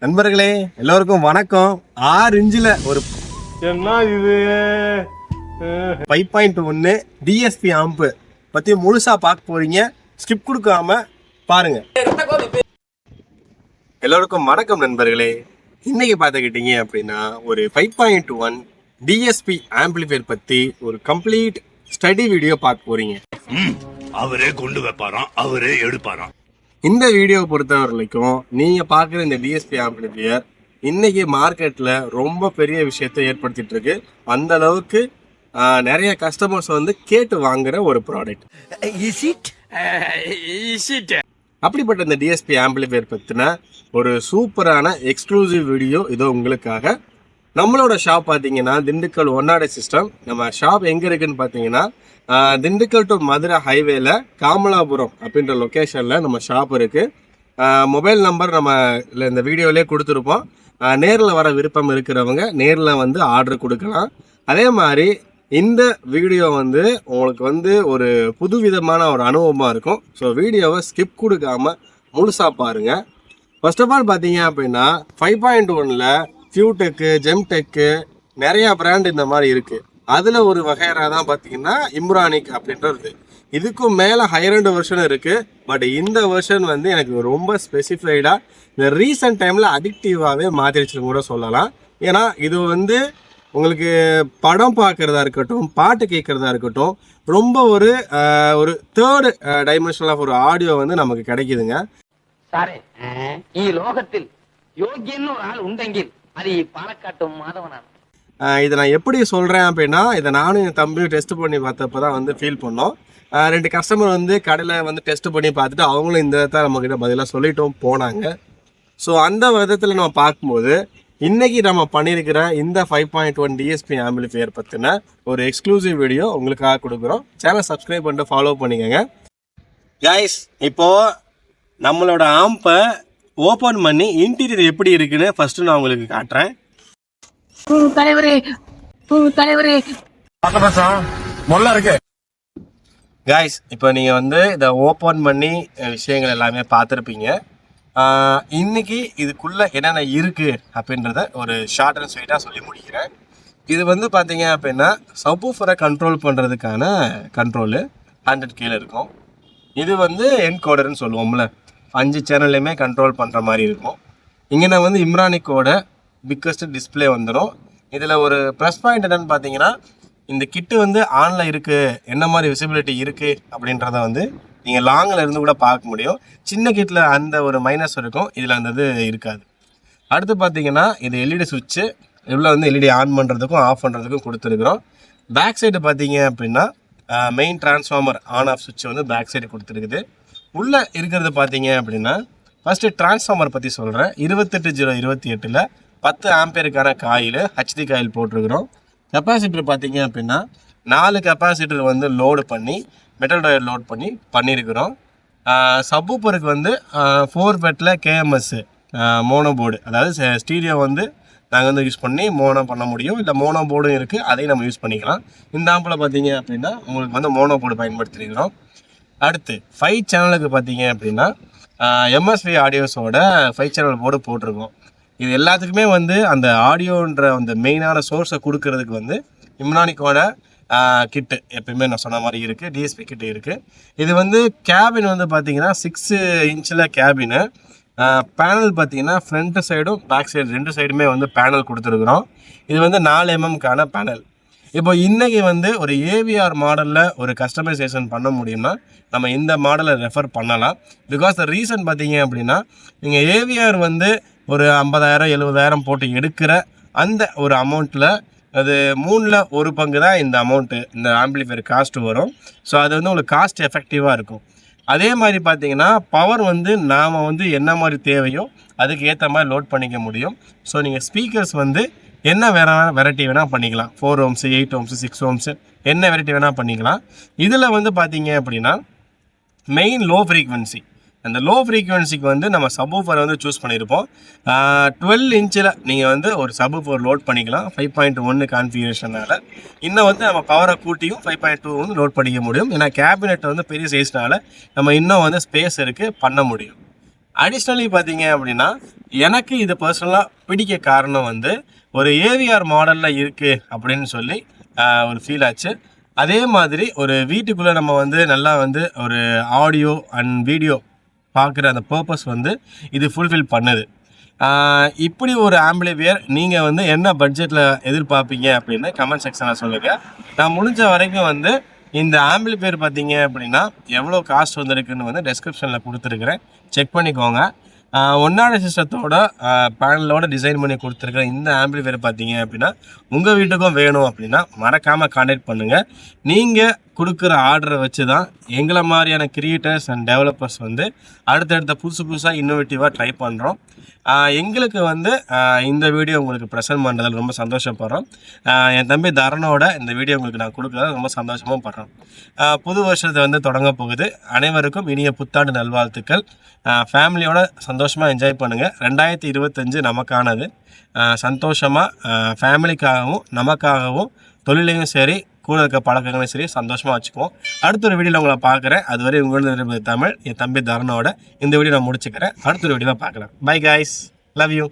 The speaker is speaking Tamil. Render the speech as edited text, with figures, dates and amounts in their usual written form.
நண்பர்களே எல்லோருக்கும் வணக்கம். 6 இன்ச்சில் ஒரு என்ன இது 5.1 டிஎஸ்பி ஆம்பு பற்றி முழுசாக பார்க்க போறீங்க. ஸ்கிப் கொடுக்காம பாருங்க. எல்லோருக்கும் வணக்கம் நண்பர்களே. இன்னைக்கு பார்த்துக்கிட்டீங்க அப்படின்னா ஒரு 5.1 டிஎஸ்பி ஆம்பிளிஃபையர் பற்றி ஒரு கம்ப்ளீட் ஸ்டடி வீடியோ பார்க்க போறீங்க. அவரே கொண்டு வைப்பாராம், அவரே எடுப்பாராம். இந்த வீடியோவை பொறுத்த வரைக்கும் நீங்கள் பார்க்குற இந்த டிஎஸ்பி ஆம்பிளிஃபையர் இன்னைக்கு மார்க்கெட்டில் ரொம்ப பெரிய விஷயத்தை ஏற்படுத்திட்டு இருக்கு. அந்த அளவுக்கு நிறைய கஸ்டமர்ஸ் வந்து கேட்டு வாங்குற ஒரு ப்ராடக்ட். அப்படிப்பட்ட இந்த டிஎஸ்பி ஆம்பிளிஃபையர் பற்றின ஒரு சூப்பரான எக்ஸ்க்ளூசிவ் வீடியோ இதோ உங்களுக்காக. நம்மளோட ஷாப் பார்த்தீங்கன்னா திண்டுக்கல் ஒன்னாடை சிஸ்டம். நம்ம ஷாப் எங்கே இருக்குன்னு பார்த்தீங்கன்னா திண்டுக்கல் டு மதுரை ஹைவேல காமலாபுரம் அப்படின்ற லொக்கேஷனில் நம்ம ஷாப் இருக்குது. மொபைல் நம்பர் நம்ம இந்த வீடியோவிலே கொடுத்துருப்போம். நேரில் வர விருப்பம் இருக்கிறவங்க நேரில் வந்து ஆர்டர் கொடுக்கலாம். அதே மாதிரி இந்த வீடியோ வந்து உங்களுக்கு வந்து ஒரு புதுவிதமான ஒரு அனுபவமாக இருக்கும். ஸோ வீடியோவை ஸ்கிப் கொடுக்காமல் முழுசாக பாருங்கள். ஃபர்ஸ்ட் ஆஃப் ஆல் பார்த்தீங்க அப்படின்னா 5.1ல் ஃபியூடெக்கு, ஜெம்டெக்கு நிறையா பிராண்ட் இந்த மாதிரி இருக்குது. அதில் ஒரு வகையராக தான் பார்த்தீங்கன்னா இம்ரானிக் அப்படின்றது. இதுக்கும் மேலே ஹையர் வெர்ஷன் இருக்குது. பட் இந்த வெர்ஷன் வந்து எனக்கு ரொம்ப ஸ்பெசிஃபைடாக இந்த ரீசன்ட் டைமில் அடிக்டிவாகவே மாற்றிடுச்சுன்னு கூட சொல்லலாம். ஏன்னா இது வந்து உங்களுக்கு படம் பார்க்குறதா இருக்கட்டும், பாட்டு கேட்குறதா இருக்கட்டும், ரொம்ப ஒரு தேர்டு டைமென்ஷனல் ஆஃப் ஒரு ஆடியோ வந்து நமக்கு கிடைக்குதுங்க. சாரே, ഈ ലോകത്തിൽ യോഗ്യൻ ஒரு ஆள் உண்டெங்கில் அது பாலக்காட்டும் மாதவனான். இதை நான் எப்படி சொல்கிறேன் அப்படின்னா, இதை நானும் என் தம்பியும் டெஸ்ட் பண்ணி பார்த்தப்போ தான் வந்து ஃபீல் பண்ணோம். 2 கஸ்டமர் வந்து கடையில் வந்து டெஸ்ட் பண்ணி பார்த்துட்டு அவங்களும் இந்த தான் நம்மக்கிட்ட பதிலாக சொல்லிட்டும் போனாங்க. ஸோ அந்த விதத்தில் நம்ம பார்க்கும்போது இன்றைக்கி நம்ம பண்ணியிருக்கிற இந்த 5.1 டிஎஸ்பி ஆம்பிளிஃபையர் பற்றின ஒரு எக்ஸ்க்ளூசிவ் வீடியோ உங்களுக்காக கொடுக்குறோம். சேனல் சப்ஸ்கிரைப் பண்ணிட்டு ஃபாலோ பண்ணிக்கோங்க. கைஸ், இப்போது நம்மளோட ஆம்பை ஓப்பன் பண்ணி இன்டீரியர் எப்படி இருக்குன்னு ஃபஸ்ட்டு நான் உங்களுக்கு காட்டுறேன். தலைவரே கைஸ், இப்போ நீங்கள் வந்து இதை ஓப்பன் பண்ணி விஷயங்கள் எல்லாமே பார்த்துருப்பீங்க. இன்னைக்கு இதுக்குள்ளே என்னென்ன இருக்குது அப்படின்றத ஒரு ஷார்ட் அண்ட் ஸ்வீட்டாக சொல்லி முடிக்கிறேன். இது வந்து பார்த்தீங்க அப்படின்னா சப்வூஃபரை கண்ட்ரோல் பண்ணுறதுக்கான கண்ட்ரோலு 100 கீழே இருக்கும். இது வந்து என்கோடர்னு சொல்லுவோம்ல, 5 சேனல்லையுமே கண்ட்ரோல் பண்ணுற மாதிரி இருக்கும். இங்கே நான் வந்து இம்ரானிக்கோட பிக்கஸ்ட் டிஸ்பிளே வந்துடும். இதில் ஒரு ப்ளஸ் பாயிண்ட் என்னென்னு பார்த்தீங்கன்னா, இந்த கிட்டு வந்து ஆனில் இருக்குது, என்ன மாதிரி விசிபிலிட்டி இருக்குது அப்படின்றத வந்து நீங்கள் லாங்கில் இருந்து கூட பார்க்க முடியும். சின்ன கிட்டில் அந்த ஒரு மைனஸ் இருக்கும், இதில் அந்த இது இருக்காது. அடுத்து பார்த்தீங்கன்னா இது எல்இடி சுவிட்சு. இவ்வளோ வந்து எல்இடி ஆன் பண்ணுறதுக்கும் ஆஃப் பண்ணுறதுக்கும் கொடுத்துருக்குறோம். பேக் சைடு பார்த்தீங்க அப்படின்னா மெயின் டிரான்ஸ்ஃபார்மர் ஆன் ஆஃப் சுவிட்ச் வந்து பேக் சைடு கொடுத்துருக்குது. உள்ளே இருக்கிறது பார்த்தீங்க அப்படின்னா ஃபஸ்ட்டு டிரான்ஸ்ஃபார்மர் பற்றி சொல்கிறேன். 28028ல் 10 ஆம்பியருக்கான காயில் ஹெச்டி காயில் போட்டிருக்கிறோம். கெப்பாசிட்டர் பார்த்தீங்க அப்படின்னா 4 கெப்பாசிட்டர் வந்து லோடு பண்ணி மெட்டல் டயர் லோட் பண்ணியிருக்கிறோம். சப்வூஃபருக்கு வந்து 4 பெட்டில் கேஎம்எஸ் மோனோ போர்டு, அதாவது ஸ்டீரியோ வந்து நாங்கள் வந்து யூஸ் பண்ணி மோனோ பண்ண முடியும். இல்லை மோனோ போர்டும் இருக்குது, அதையும் நம்ம யூஸ் பண்ணிக்கலாம். இந்த ஆம்பில் பார்த்தீங்க அப்படின்னா உங்களுக்கு வந்து மோனோ போர்டு பயன்படுத்தியிருக்கிறோம். அடுத்து 5 சேனலுக்கு பார்த்தீங்க அப்படின்னா எம்எஸ்வி ஆடியோஸோட 5 சேனல் போர்டு போட்டிருக்கோம். இது எல்லாத்துக்குமே வந்து அந்த ஆடியோன்ற அந்த மெயினான சோர்ஸை கொடுக்கறதுக்கு வந்து இம்ரானிக்கோட கிட்டு எப்பயுமே நான் சொன்ன மாதிரி இருக்குது, டிஎஸ்பி கிட்டு இருக்குது. இது வந்து கேபின் வந்து பார்த்தீங்கன்னா 6 இன்ச்சில் கேபினு. பேனல் பார்த்தீங்கன்னா ஃப்ரண்ட் சைடும் பேக் சைடு 2 சைடுமே வந்து பேனல் கொடுத்துருக்குறோம். இது வந்து 4 mm பேனல். இப்போ இன்றைக்கி வந்து ஒரு ஏவிஆர் மாடலில் ஒரு கஸ்டமைசேஷன் பண்ண முடியும்னா நம்ம இந்த மாடலை ரெஃபர் பண்ணலாம். பிகாஸ் த ரீசன் பார்த்தீங்க அப்படின்னா, நீங்கள் ஏவிஆர் வந்து ஒரு 50,000 70,000 போட்டு எடுக்கிற அந்த ஒரு அமௌண்ட்டில் அது 3ல் 1 பங்கு தான் இந்த அமௌண்ட்டு, இந்த ஆம்பிளிஃபையர் காஸ்ட்டு வரும். ஸோ அது வந்து உங்களுக்கு காஸ்ட் எஃபெக்டிவாக இருக்கும். அதே மாதிரி பார்த்தீங்கன்னா பவர் வந்து நாம் வந்து என்ன மாதிரி தேவையோ அதுக்கு ஏற்ற மாதிரி லோட் பண்ணிக்க முடியும். ஸோ நீங்கள் ஸ்பீக்கர்ஸ் வந்து என்ன வெரைட்டி வேணால் பண்ணிக்கலாம். 4 ohms 8 ohms 6 ohms என்ன வெரைட்டி வேணால் பண்ணிக்கலாம். இதில் வந்து பார்த்தீங்க அப்படின்னா மெயின் லோ ஃப்ரீக்வன்சி, அந்த லோ ஃப்ரீக்வன்சிக்கு வந்து நம்ம சப்வூஃபரை வந்து சூஸ் பண்ணியிருப்போம். 12 இன்ச்சில் நீங்கள் வந்து ஒரு சப்வூஃபர் லோட் பண்ணிக்கலாம் 5.1 கான்ஃபிகரேஷனால். இன்னும் வந்து நம்ம பவரை கூட்டியும் 5.2 வந்து லோட் பண்ணிக்க முடியும். ஏன்னா கேபினெட் வந்து பெரிய சைஸ்னால நம்ம இன்னும் வந்து ஸ்பேஸ் இருக்குது பண்ண முடியும். அடிஷ்னலி பார்த்தீங்க அப்படின்னா எனக்கு இது பர்சனலாக பிடிக்க காரணம் வந்து ஒரு ஏவிஆர் மாடலில் இருக்குது அப்படின்னு சொல்லி ஒரு ஃபீல் ஆச்சு. அதே மாதிரி ஒரு வீட்டுக்குள்ளே நம்ம வந்து நல்லா வந்து ஒரு ஆடியோ அண்ட் வீடியோ பார்க்குற அந்த பர்பஸ் வந்து இது ஃபுல்ஃபில் பண்ணுது. இப்படி ஒரு ஆம்பிளிஃபையர் நீங்கள் வந்து என்ன பட்ஜெட்டில் எதிர்பார்ப்பீங்க அப்படின்னு கமெண்ட் செக்ஷனில் சொல்லுங்கள். நான் முடிஞ்ச வரைக்கும் வந்து இந்த ஆம்பிளிஃபையர் பார்த்தீங்க அப்படின்னா எவ்வளோ காஸ்ட் வந்திருக்குன்னு வந்து டெஸ்கிரிப்ஷனில் கொடுத்துருக்குறேன், செக் பண்ணிக்கோங்க. ஒன்னான சிஸ்டத்தோட பேனலோட டிசைன் பண்ணி கொடுத்துருக்குற இந்த ஆம்பிளிஃபையர் பார்த்தீங்க அப்படின்னா உங்கள் வீட்டுக்கும் வேணும் அப்படின்னா மறக்காமல் கான்டாக்ட் பண்ணுங்கள். நீங்கள் கொடுக்குற ஆர்டரை வச்சு தான் எங்களை மாதிரியான கிரியேட்டர்ஸ் அண்ட் டெவலப்பர்ஸ் வந்து அடுத்தடுத்த புதுசாக இன்னோவேட்டிவாக ட்ரை பண்ணுறோம். எங்களுக்கு வந்து இந்த வீடியோ உங்களுக்கு ப்ரெசென்ட் பண்ணுறதில் ரொம்ப சந்தோஷப்படுறோம். என் தம்பி தரனோட இந்த வீடியோ உங்களுக்கு நான் கொடுக்குறத ரொம்ப சந்தோஷமும் படுறோம். புது வருஷத்தை வந்து தொடங்க போகுது. அனைவருக்கும் இனிய புத்தாண்டு நல்வாழ்த்துக்கள். ஃபேமிலியோட சந்தோஷமாக என்ஜாய் பண்ணுங்கள். 2025 நமக்கானது. சந்தோஷமாக ஃபேமிலிக்காகவும் நமக்காகவும் தொழிலையும் சரி கூட இருக்க பழக்கங்களையும் சரி சந்தோஷமாக வச்சுக்குவோம். அடுத்த ஒரு வீடியோவில் உங்களை பார்க்குறேன். அதுவரை உங்களோட தமிழ் என் தம்பி தரனோட இந்த வீடியோ நான் முடிச்சுக்கிறேன். அடுத்த ஒரு வீடியோவில் பார்க்கலாம். Bye guys, love you.